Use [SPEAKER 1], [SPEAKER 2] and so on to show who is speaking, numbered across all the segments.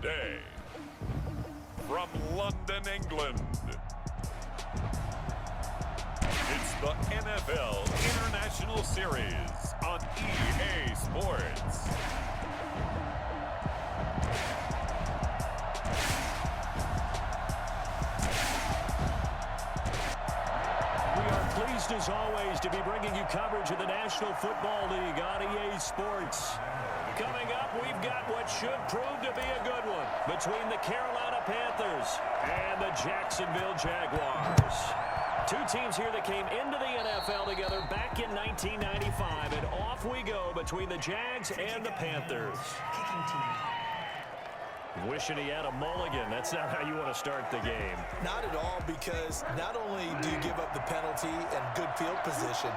[SPEAKER 1] Today, from London, England, it's the NFL International Series on EA Sports.
[SPEAKER 2] We are pleased, as always, to be bringing you coverage of the National Football League on EA Sports. Coming up, we've got what should prove to be a good one between the Carolina Panthers and the Jacksonville Jaguars. Two teams here that came into the NFL together back in 1995, and off we go between the Jags and the Panthers. Wishing he had a mulligan. That's not how you want to start the game.
[SPEAKER 3] Not at all, because not only do you give up the penalty and good field position,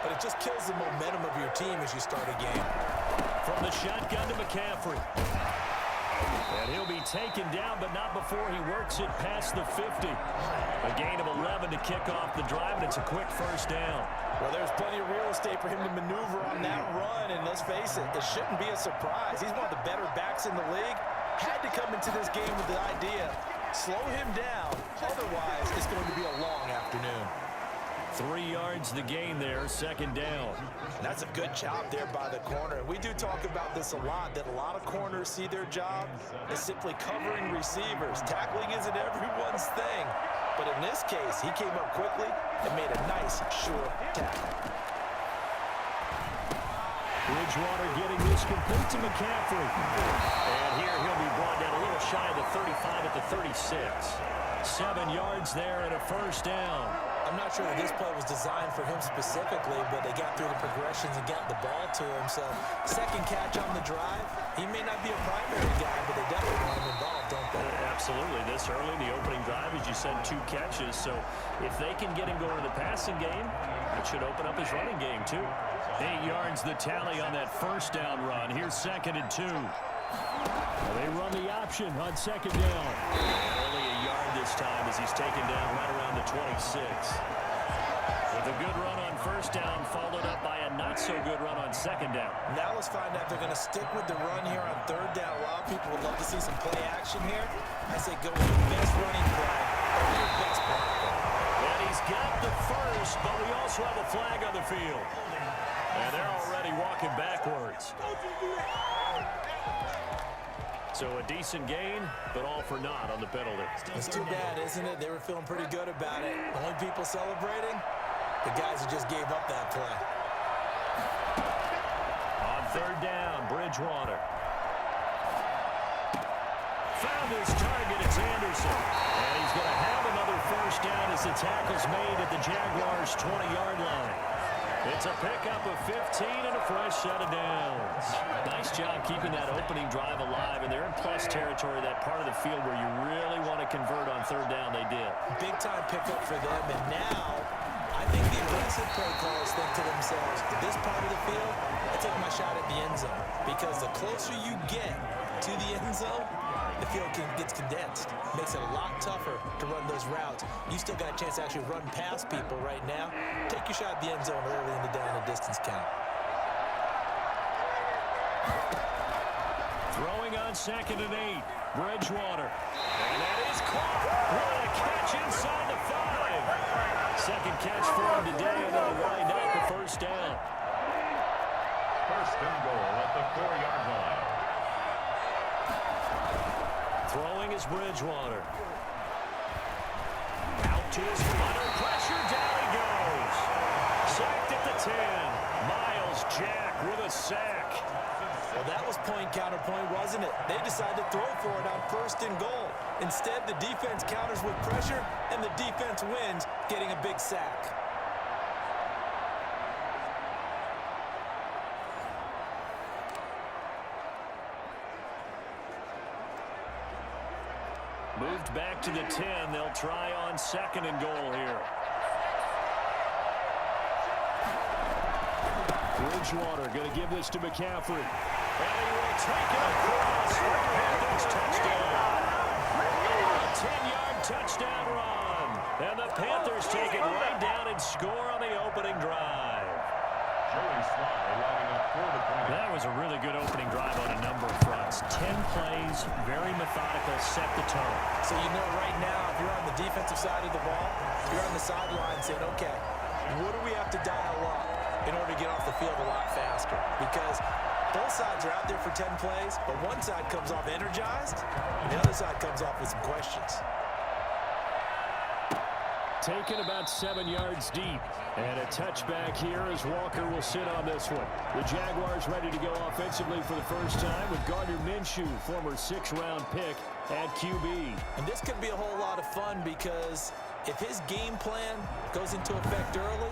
[SPEAKER 3] but it just kills the momentum of your team as you start a game.
[SPEAKER 2] From the shotgun to McCaffrey. And he'll be taken down, but not before he works it past the 50. A gain of 11 to kick off the drive, and it's a quick first down.
[SPEAKER 3] Well, there's plenty of real estate for him to maneuver on that run, and let's face it, it shouldn't be a surprise. He's one of the better backs in the league. Had to come into this game with the idea, slow him down, otherwise it's going to be a long afternoon.
[SPEAKER 2] 3 yards the gain there, second down.
[SPEAKER 3] That's a good job there by the corner. We do talk about this a lot, that a lot of corners see their job as simply covering receivers. Tackling isn't everyone's thing. But in this case, he came up quickly and made a nice, sure tackle.
[SPEAKER 2] Bridgewater getting this complete to McCaffrey. And here he'll be brought down a little shy of the 35 at the 36. 7 yards there and a first down.
[SPEAKER 3] I'm not sure that this play was designed for him specifically, but they got through the progressions and got the ball to him. So, second catch on the drive. He may not be a primary guy, but they definitely want him involved, don't they?
[SPEAKER 2] Absolutely. This early in the opening drive, as you said, 2 catches. So, if they can get him going to the passing game, it should open up his running game, too. 8 yards the tally on that first down run. Here's 2nd and 2. Well, they run the option on 2nd down. Only a yard this time as he's taken down right around the 26. With a good run on first down, followed up by a not-so-good run on 2nd down.
[SPEAKER 3] Now let's find out if they're going to stick with the run here on 3rd down. A lot of people would love to see some play action here. I say go with your best running play over your best blocker.
[SPEAKER 2] And he's got the first, but we also have a flag on the field. And they're already walking backwards. So a decent gain, but all for naught on the penalty.
[SPEAKER 3] It's too bad, isn't it? They were feeling pretty good about it. The only people celebrating, the guys who just gave up that play.
[SPEAKER 2] On 3rd down, Bridgewater. Found his target, it's Anderson. And he's going to have another first down as the tackle's made at the Jaguars' 20-yard line. It's a pickup of 15 and a fresh set of downs. Nice job keeping that opening drive alive, and they're in plus territory, that part of the field where you really want to convert on 3rd down. They did. Big-time pickup for them, and now I think the aggressive play callers think to themselves, this part of the field, I take my shot at the end zone, because the closer you get to the end zone, the field gets condensed. Makes it a lot tougher to run those routes. You still got a chance to actually run past people right now. Take your shot at the end zone early in the down and distance count. Throwing on 2nd and 8. Bridgewater. And that is caught. What a catch inside the 5. Second catch for him today, and they'll wind up the first down.
[SPEAKER 1] 1st and goal at the 4-yard line.
[SPEAKER 2] Throwing is Bridgewater. Out to his under pressure. Down he goes. Sacked at the 10. Miles Jack with a sack.
[SPEAKER 3] Well, that was point counterpoint, wasn't it? They decided to throw for it on 1st and goal. Instead, the defense counters with pressure, and the defense wins, getting a big sack.
[SPEAKER 2] Moved back to the 10. They'll try on 2nd and goal here. Bridgewater going to give this to McCaffrey. And he will take it across for a Panthers touchdown. A 10-yard touchdown run. And the Panthers take it right down and score on the opening drive. That was a really good opening drive on a number of fronts. 10 plays. plays, very methodical, set the tone.
[SPEAKER 3] So you know right now, if you're on the defensive side of the ball, you're on the sideline saying, okay, what do we have to dial up in order to get off the field a lot faster? Because both sides are out there for 10 plays, but one side comes off energized, and the other side comes off with some questions.
[SPEAKER 2] Taken about 7 yards deep. And a touchback here as Walker will sit on this one. The Jaguars ready to go offensively for the first time with Gardner Minshew, former 6th-round pick at QB.
[SPEAKER 3] And this could be a whole lot of fun because if his game plan goes into effect early,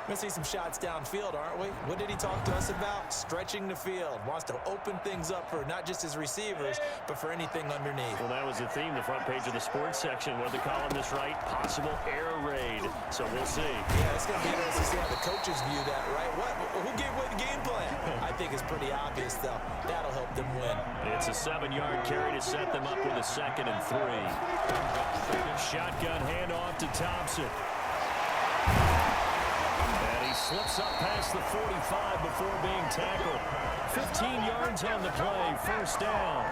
[SPEAKER 3] we're going to see some shots downfield, aren't we? What did he talk to us about? Stretching the field. Wants to open things up for not just his receivers, but for anything underneath.
[SPEAKER 2] Well, that was the theme, the front page of the sports section. What did the columnist write? Possible air raid. So we'll see.
[SPEAKER 3] Yeah, it's going to be interesting to see how the coaches view that, right? Who gave away the game plan? I think it's pretty obvious, though. That'll help them win.
[SPEAKER 2] It's a 7-yard carry to set them up with a 2nd and 3. Shotgun handoff to Thompson. Slips up past the 45 before being tackled. 15 yards on the play, first down.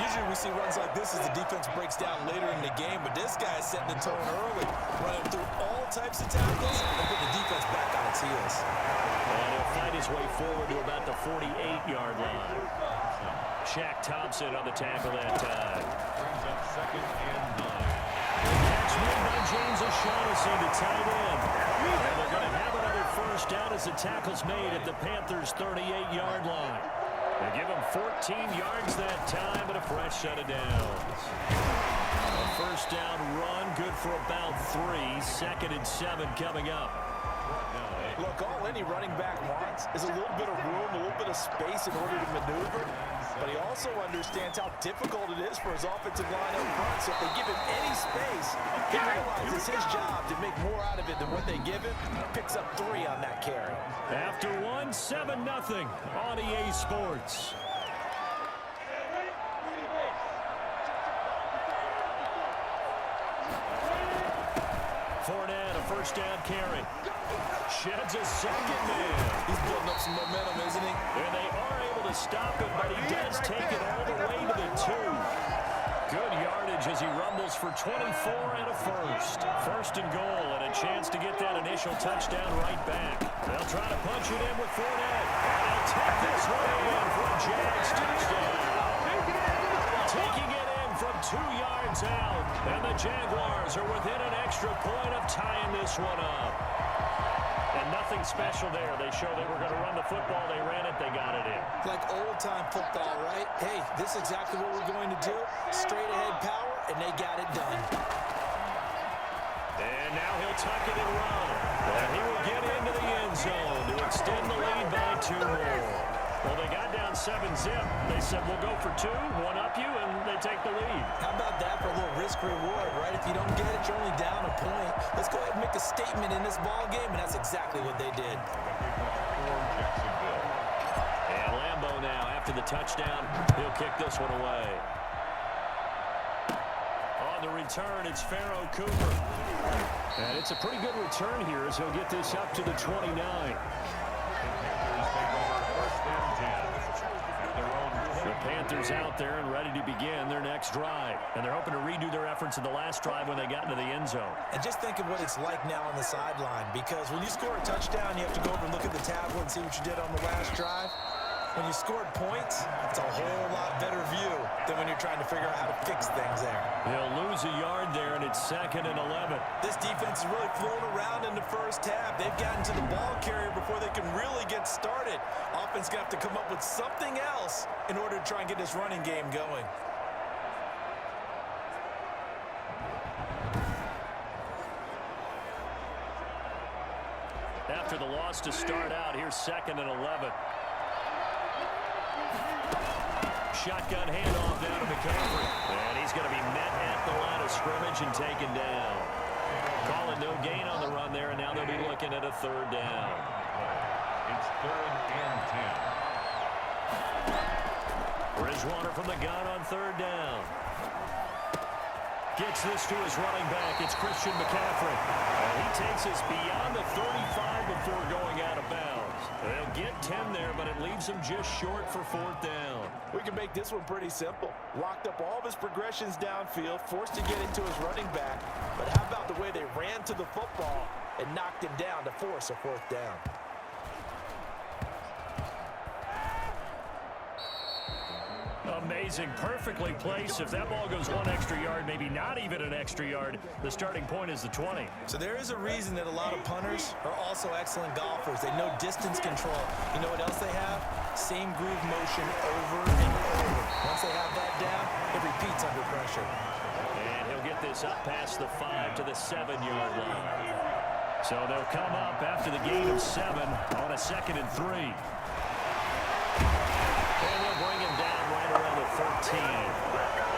[SPEAKER 3] Usually we see runs like this as the defense breaks down later in the game, but this guy is setting the tone early, running through all types of tackles and put the defense back on its heels.
[SPEAKER 2] And he'll fight his way forward to about the 48-yard line. Shaq Thompson on the tackle that time.
[SPEAKER 1] Brings up 2nd and 9.
[SPEAKER 2] Catch made by James O'Shaughnessy to tight end. And they're going to have another first down as the tackle's made at the Panthers' 38-yard line. They give him 14 yards that time and a fresh set of downs. A first down run, good for about 3. 2nd and 7 coming up.
[SPEAKER 3] Look, all any running back wants is a little bit of room, a little bit of space in order to maneuver. But he also understands how difficult it is for his offensive line up front. So if they give him any space, he realizes his job to make more out of it than what they give him. Picks up 3 on that carry.
[SPEAKER 2] After 1, 7-0 on EA Sports. Fournette, a first down carry. Sheds a 2nd man.
[SPEAKER 3] He's building up some momentum, isn't he?
[SPEAKER 2] And they are able to stop him, but he does take it all the way to the 2. Good yardage as he rumbles for 24 and a first. 1st and goal and a chance to get that initial touchdown right back. They'll try to punch it in with Fournette. And they'll take this one in for a Jags touchdown. Taking it in from 2 yards out. And the Jaguars are within an extra point of tying this one up. And nothing special there. They show they were going to run the football. They ran it. They got it in.
[SPEAKER 3] Like old-time football, right? Hey, this is exactly what we're going to do. Straight-ahead power, and they got it done.
[SPEAKER 2] And now he'll tuck it and run. And he will get into the end zone to extend the lead by 2 more. Well, they got down 7-zip. They said, we'll go for 2, one up you, and they take the lead.
[SPEAKER 3] How about that for a little risk-reward, right? If you don't get it, you're only down a point. Let's go ahead and make a statement in this ball game, and that's exactly what they did.
[SPEAKER 2] And Lambeau now, after the touchdown, he'll kick this one away. On the return, it's Pharaoh Cooper. And it's a pretty good return here as he'll get this up to the 29. The Panthers out there and ready to begin their next drive. And they're hoping to redo their efforts in the last drive when they got into the end zone.
[SPEAKER 3] And just think of what it's like now on the sideline, because when you score a touchdown, you have to go over and look at the tablet and see what you did on the last drive. When you scored points, it's a whole lot better view than when you're trying to figure out how to fix things there.
[SPEAKER 2] He'll lose a yard there, and it's 2nd and 11.
[SPEAKER 3] This defense is really flown around in the first half. They've gotten to the ball carrier before they can really get started. Offense going to have to come up with something else in order to try and get this running game going.
[SPEAKER 2] After the loss to start out, here's 2nd and 11. Shotgun handoff down to McCaffrey. And he's going to be met at the line of scrimmage and taken down. Calling no gain on the run there, and now they'll be looking at a 3rd down.
[SPEAKER 1] It's 3rd and 10.
[SPEAKER 2] Bridgewater from the gun on 3rd down. Gets this to his running back. It's Christian McCaffrey. And he takes us beyond the 35 before going out of bounds. They'll get 10 there, but it leaves them just short for 4th down.
[SPEAKER 3] We can make this one pretty simple. Locked up all of his progressions downfield, forced to get into his running back. But how about the way they ran to the football and knocked him down to force a 4th down?
[SPEAKER 2] Amazing, perfectly placed. If that ball goes 1 extra yard, maybe not even an extra yard, the starting point is the 20.
[SPEAKER 3] So there is a reason that a lot of punters are also excellent golfers. They know distance control. You know what else they have? Same groove motion over and over. Once they have that down, it repeats under pressure.
[SPEAKER 2] And he'll get this up past the 5 to the 7-yard line. So they'll come up after the gain of 7 on a 2nd and 3. And they'll bring him down right around the 13.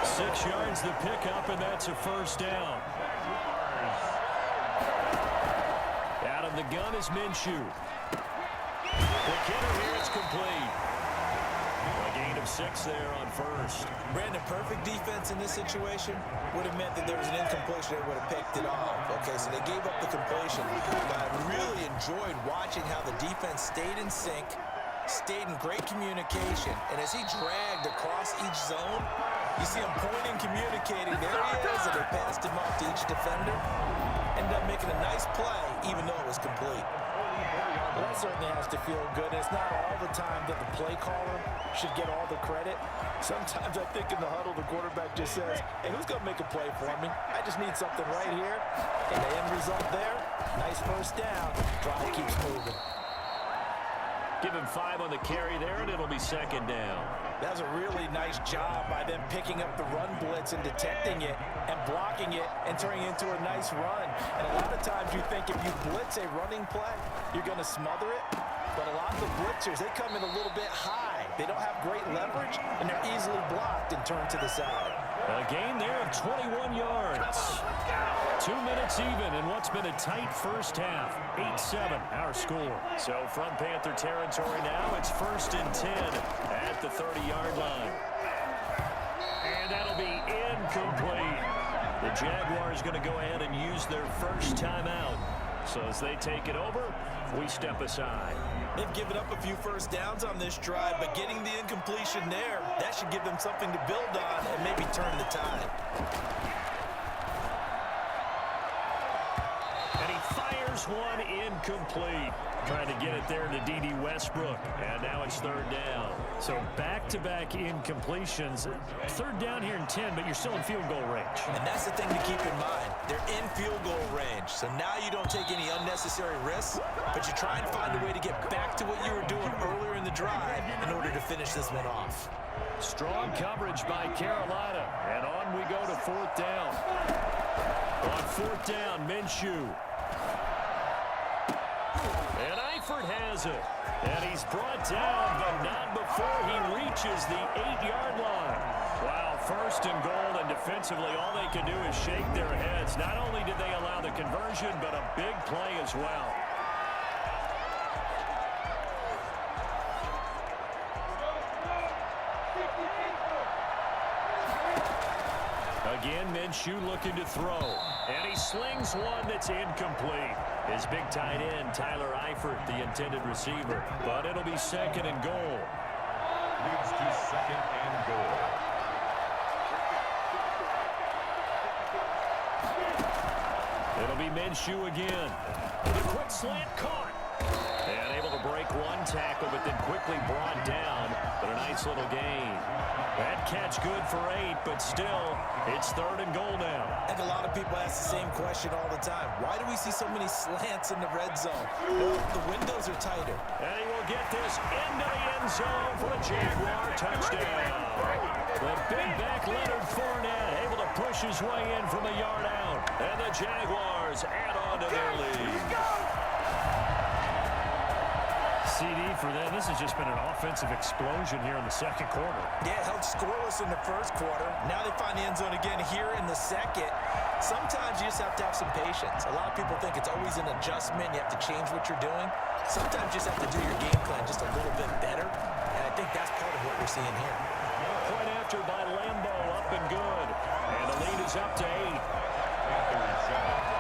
[SPEAKER 2] 6 yards the pickup, and that's a 1st down. Out of the gun is Minshew. The kidder here, it's complete. A gain of 6 there on 1st.
[SPEAKER 3] Brandon, perfect defense in this situation would have meant that there was an incompletion. They would have picked it off. Okay, so they gave up the completion. But I really enjoyed watching how the defense stayed in sync, stayed in great communication, and as he dragged across each zone, you see him pointing, communicating. There he is, and they passed him off to each defender. Ended up making a nice play, even though it was complete. Well, that certainly has to feel good. It's not all the time that the play caller should get all the credit. Sometimes I think in the huddle, the quarterback just says, hey, who's going to make a play for me? I just need something right here. And the end result there, nice 1st down. Drive keeps moving.
[SPEAKER 2] Give him 5 on the carry there, and it'll be 2nd down.
[SPEAKER 3] That was a really nice job by them picking up the run blitz and detecting it and blocking it and turning it into a nice run. And a lot of times you think if you blitz a running play, you're going to smother it. But a lot of the blitzers, they come in a little bit high. They don't have great leverage, and they're easily blocked and turned to the side.
[SPEAKER 2] A gain there of 21 yards. 2 minutes even in what's been a tight first half. 8-7 our score. So from Panther territory now, it's 1st and 10 at the 30-yard line. And that'll be incomplete. The Jaguars going to go ahead and use their first timeout. So as they take it over, we step aside.
[SPEAKER 3] They've given up a few 1st downs on this drive, but getting the incompletion there, that should give them something to build on and maybe turn the tide.
[SPEAKER 2] And he fires one incomplete. Trying to get it there to D.D. Westbrook. And now it's 3rd down. So back-to-back incompletions. 3rd down here in 10, but you're still in field goal range.
[SPEAKER 3] And that's the thing to keep in mind. They're in field goal range. So now you don't take any unnecessary risks, but you try and find a way to get back to what you were doing earlier in the drive in order to finish this one off.
[SPEAKER 2] Strong coverage by Carolina. And on we go to 4th down. On 4th down, Minshew. And Eifert has it. And he's brought down, but not before he reaches the 8-yard line. Wow, 1st and goal, and defensively all they can do is shake their heads. Not only did they allow the conversion, but a big play as well. Again, Minshew looking to throw. And he slings one that's incomplete. His big tight end, Tyler Eifert, the intended receiver. But it'll be 2nd and goal.
[SPEAKER 1] Leads to 2nd and goal.
[SPEAKER 2] It'll be Minshew again. The quick slant caught. And able to break one tackle, but then quickly brought down. But a nice little gain. That catch good for 8, but still, it's 3rd and goal now.
[SPEAKER 3] I think a lot of people ask the same question all the time. Why do we see so many slants in the red zone? Well, the windows are tighter.
[SPEAKER 2] And he will get this into the end zone for a Jaguar touchdown. The big back Leonard Fournette able to push his way in from a yard out. And the Jaguars add on to their lead. CD for them. This has just been an offensive explosion here in the 2nd quarter.
[SPEAKER 3] Yeah, held scoreless in the 1st quarter. Now they find the end zone again here in the 2nd. Sometimes you just have to have some patience. A lot of people think it's always an adjustment. You have to change what you're doing. Sometimes you just have to do your game plan just a little bit better. And I think that's part of what we're seeing here.
[SPEAKER 2] Point after by Lambo, up and good. And the lead is up to 8.
[SPEAKER 1] Panthers 7.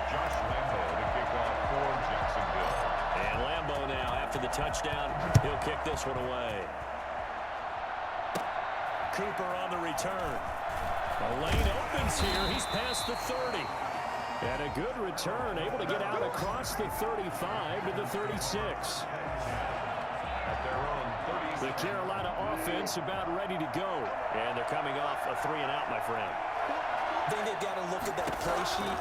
[SPEAKER 1] Josh Lambo to kick off for Jacksonville.
[SPEAKER 2] touchdown. He'll kick this one away. Cooper on the return. The lane opens here. He's past the 30. And a good return, able to get out across the 35 to the 36.
[SPEAKER 1] At their own 30.
[SPEAKER 2] The Carolina offense about ready to go. And they're coming off a 3-and-out, my friend.
[SPEAKER 3] I think they've got to look at that play sheet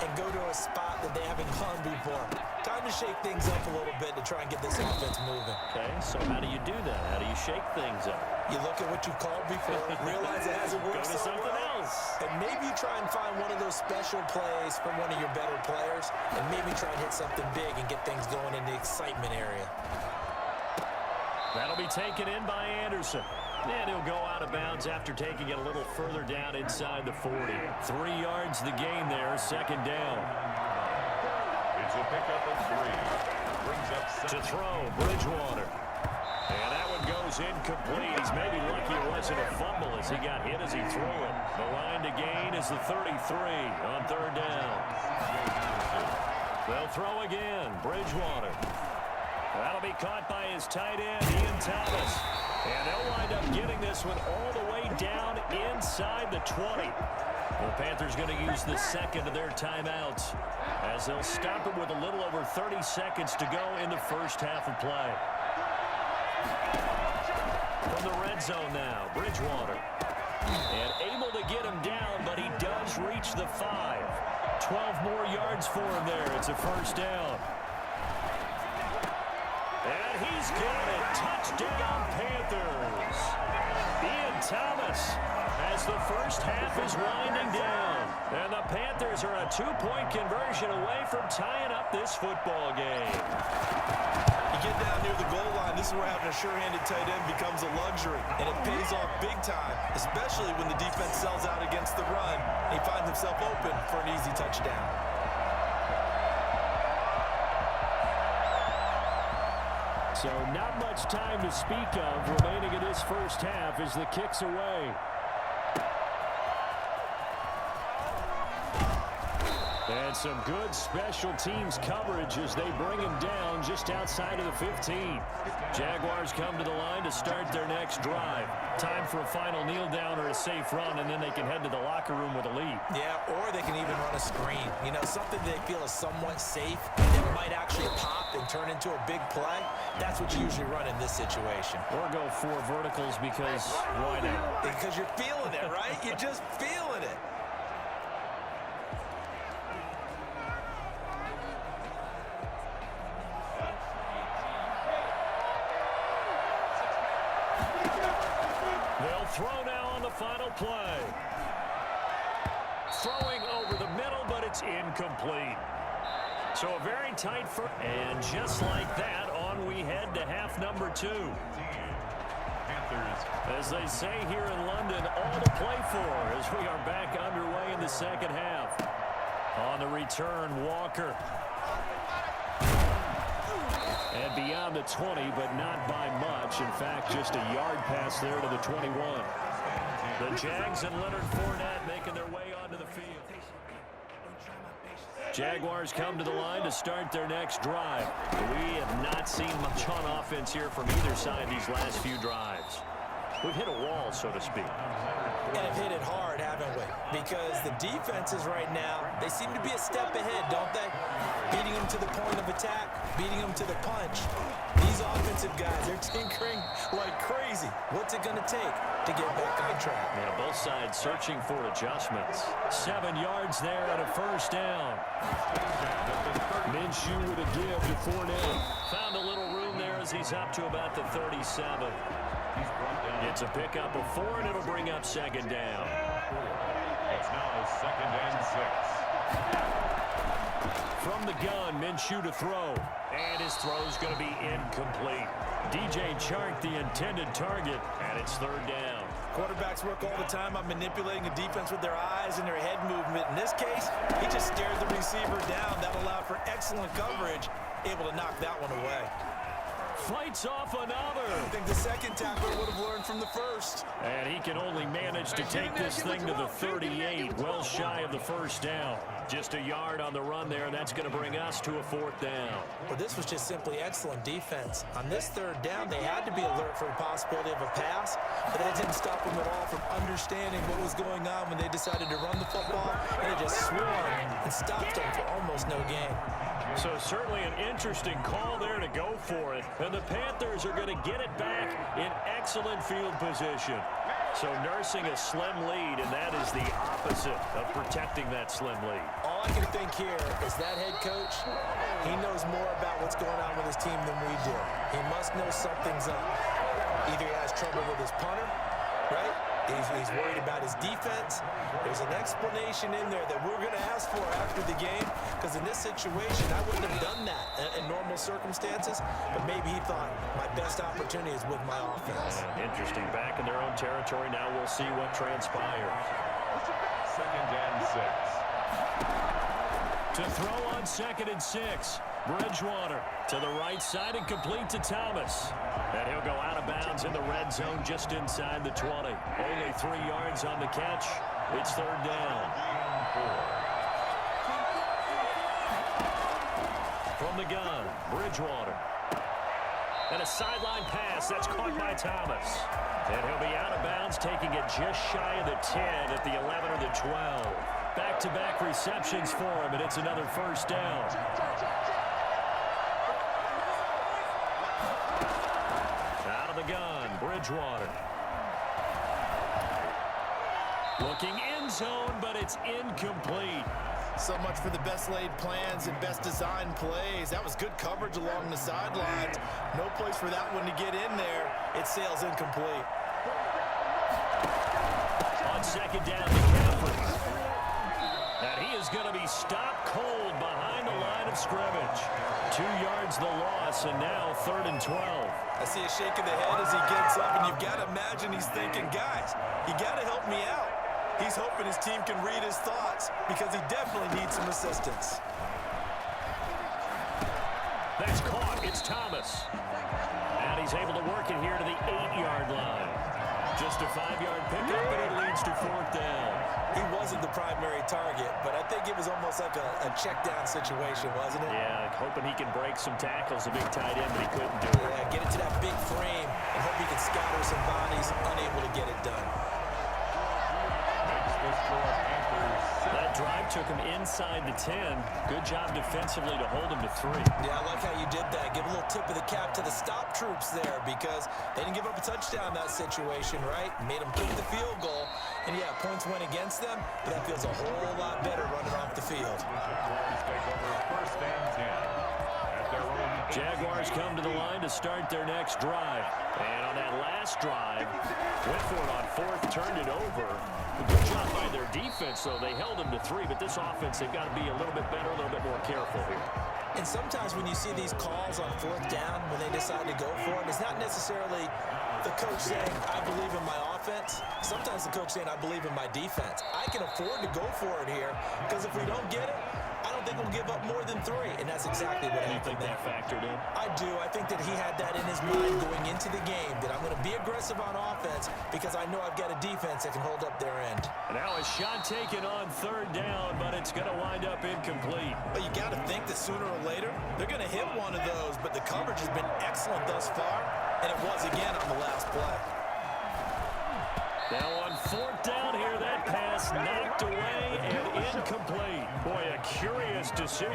[SPEAKER 3] and go to a spot that they haven't gone before. Time to shake things up a little bit to try and get this offense moving.
[SPEAKER 2] Okay, so how do you do that? How do you shake things up?
[SPEAKER 3] You look at what you called before, realize it hasn't worked
[SPEAKER 2] Go to
[SPEAKER 3] so
[SPEAKER 2] something
[SPEAKER 3] well,
[SPEAKER 2] else.
[SPEAKER 3] and maybe you try and find one of those special plays from one of your better players, and maybe try and hit something big and get things going in the excitement area.
[SPEAKER 2] That'll be taken in by Anderson. And he'll go out of bounds after taking it a little further down inside the 40. 3 yards the gain there, second down.
[SPEAKER 1] It's a pickup of 3. Brings up
[SPEAKER 2] To throw, Bridgewater. And that one goes incomplete. He's maybe lucky it wasn't a fumble as he got hit as he threw it. The line to gain is the 33 on third down. They'll throw again, Bridgewater. That'll be caught by his tight end, Ian Thomas. And they'll wind up getting this one all the way down inside the 20. The Panthers going to use the second of their timeouts as they'll stop it with a little over 30 seconds to go in the first half of play. From the red zone now, Bridgewater. And able to get him down, but he does reach the 5. 12 more yards for him there. It's a first down. And he's got it. Touchdown, Panthers. Ian Thomas as the first half is winding down. And the Panthers are a 2-point conversion away from tying up this football game.
[SPEAKER 3] You get down near the goal line, this is where having a sure-handed tight end becomes a luxury, and it pays off big time, especially when the defense sells out against the run, and he finds himself open for an easy touchdown.
[SPEAKER 2] So not much time to speak of remaining in this first half as the kick's away. And some good special teams coverage as they bring him down just outside of the 15. Jaguars come to the line to start their next drive. Time for a final kneel down or a safe run, and then they can head to the locker room with a lead.
[SPEAKER 3] Yeah, or they can even run a screen. You know, something they feel is somewhat safe that might actually pop and turn into a big play. That's what you usually run in this situation.
[SPEAKER 2] Or go 4 verticals because why not?
[SPEAKER 3] Because you're feeling it, right? You're just feeling it.
[SPEAKER 2] Throw now on the final play. Throwing over the middle, but it's incomplete. So a very tight first. And just like that, on we head to half number 2.
[SPEAKER 1] Panthers.
[SPEAKER 2] As they say here in London, all to play for as we are back underway in the second half. On the return, Walker. And beyond the 20, but not by much. In fact, just a yard pass there to the 21. The Jags and Leonard Fournette making their way onto the field. Jaguars come to the line to start their next drive. We have not seen much on offense here from either side these last few drives. We've hit a wall, so to speak.
[SPEAKER 3] And have hit it hard, haven't we? Because the defenses right now, they seem to be a step ahead, don't they? Beating them to the point of attack, beating them to the punch. These offensive guys, they're tinkering like crazy. What's it going to take to get back on track?
[SPEAKER 2] Yeah, both sides searching for adjustments. 7 yards there and a first down. Minshew with a give to Fournette. Found a little room there as he's up to about the 37. It's a pickup of 4, and it'll bring up second down.
[SPEAKER 1] It's now 2nd and 6.
[SPEAKER 2] From the gun, Minshew to throw. And his throw's going to be incomplete. DJ Chark, the intended target, and it's third down.
[SPEAKER 3] Quarterbacks work all the time on manipulating a defense with their eyes and their head movement. In this case, he just stared the receiver down. That allowed for excellent coverage, able to knock that one away.
[SPEAKER 2] Fights off another.
[SPEAKER 3] I think the second tackler would have learned from the first.
[SPEAKER 2] And he can only manage to take this thing to the 38, well shy of the first down. Just a yard on the run there, and that's going to bring us to a 4th down.
[SPEAKER 3] Well, this was just simply excellent defense. On this 3rd down, they had to be alert for the possibility of a pass, but that didn't stop them at all from understanding what was going on when they decided to run the football, and it just swung and stopped them for almost no gain.
[SPEAKER 2] So certainly an interesting call there to go for it. And the Panthers are going to get it back in excellent field position. So nursing a slim lead, and that is the opposite of protecting that slim lead.
[SPEAKER 3] All I can think here is that head coach, he knows more about what's going on with his team than we do. He must know something's up. Either he has trouble with his punter, right? He's worried about his defense. There's an explanation in there that we're going to ask for after the game, because in this situation, I wouldn't have done that in normal circumstances, but maybe he thought my best opportunity is with my offense.
[SPEAKER 2] Interesting. Back in their own territory. Now we'll see what transpires.
[SPEAKER 1] 2nd and 6.
[SPEAKER 2] To throw on 2nd and 6. Bridgewater to the right side and complete to Thomas. And he'll go out of bounds in the red zone just inside the 20. Only 3 yards on the catch. It's 3rd down. From the gun, Bridgewater. And a sideline pass that's caught by Thomas. And he'll be out of bounds, taking it just shy of the 10 at the 11 or the 12. Back-to-back receptions for him, and it's another 1st down. Out of the gun, Bridgewater. Looking end zone, but it's incomplete.
[SPEAKER 3] So much for the best laid plans and best designed plays. That was good coverage along the sidelines. No place for that one to get in there. It sails incomplete.
[SPEAKER 2] On 2nd down, McCaffrey. And he is going to be stopped cold behind the line of scrimmage. 2 yards the loss, and now 3rd and 12.
[SPEAKER 3] I see a shake of the head as he gets up, and you've got to imagine he's thinking, guys, you got to help me out. He's hoping his team can read his thoughts because he definitely needs some assistance.
[SPEAKER 2] That's caught. It's Thomas. And he's able to work it here to the 8-yard line. Just a 5-yard pickup, and it leads to 4th down.
[SPEAKER 3] He wasn't the primary target, but I think it was almost like a check-down situation, wasn't it?
[SPEAKER 2] Yeah, hoping he can break some tackles, a big tight end, but he couldn't do it.
[SPEAKER 3] Yeah, get it to that big frame and hope he can scatter some bodies, unable to get it done.
[SPEAKER 2] That drive took him inside the 10. Good job defensively to hold him to 3.
[SPEAKER 3] Yeah, I like how you did that. Give a little tip of the cap to the stop troops there because they didn't give up a touchdown in that situation, right? Made them kick the field goal. And, yeah, points went against them, but that feels a whole lot better running off the field.
[SPEAKER 2] Jaguars come to the line to start their next drive. And on that last drive, went for it on 4th, turned it over. Good job by their defense, though. They held them to 3, but this offense, they've got to be a little bit better, a little bit more careful here.
[SPEAKER 3] And sometimes when you see these calls on 4th down, when they decide to go for it, it's not necessarily the coach saying, I believe in my offense. Sometimes the coach saying, I believe in my defense. I can afford to go for it here because if we don't get it, I don't think we'll give up more than 3, and that's exactly what happened.
[SPEAKER 2] You think that factored in?
[SPEAKER 3] I do. I think that he had that in his mind going into the game, that I'm going to be aggressive on offense because I know I've got a defense that can hold up their end.
[SPEAKER 2] And now a shot taken on 3rd down, but it's going to wind up incomplete.
[SPEAKER 3] But you got to think that sooner or later, they're going to hit one of those, but the coverage has been excellent thus far, and it was again on the last play.
[SPEAKER 2] Now on 4th down here, that pass knocked away and incomplete. Boy, a curious decision.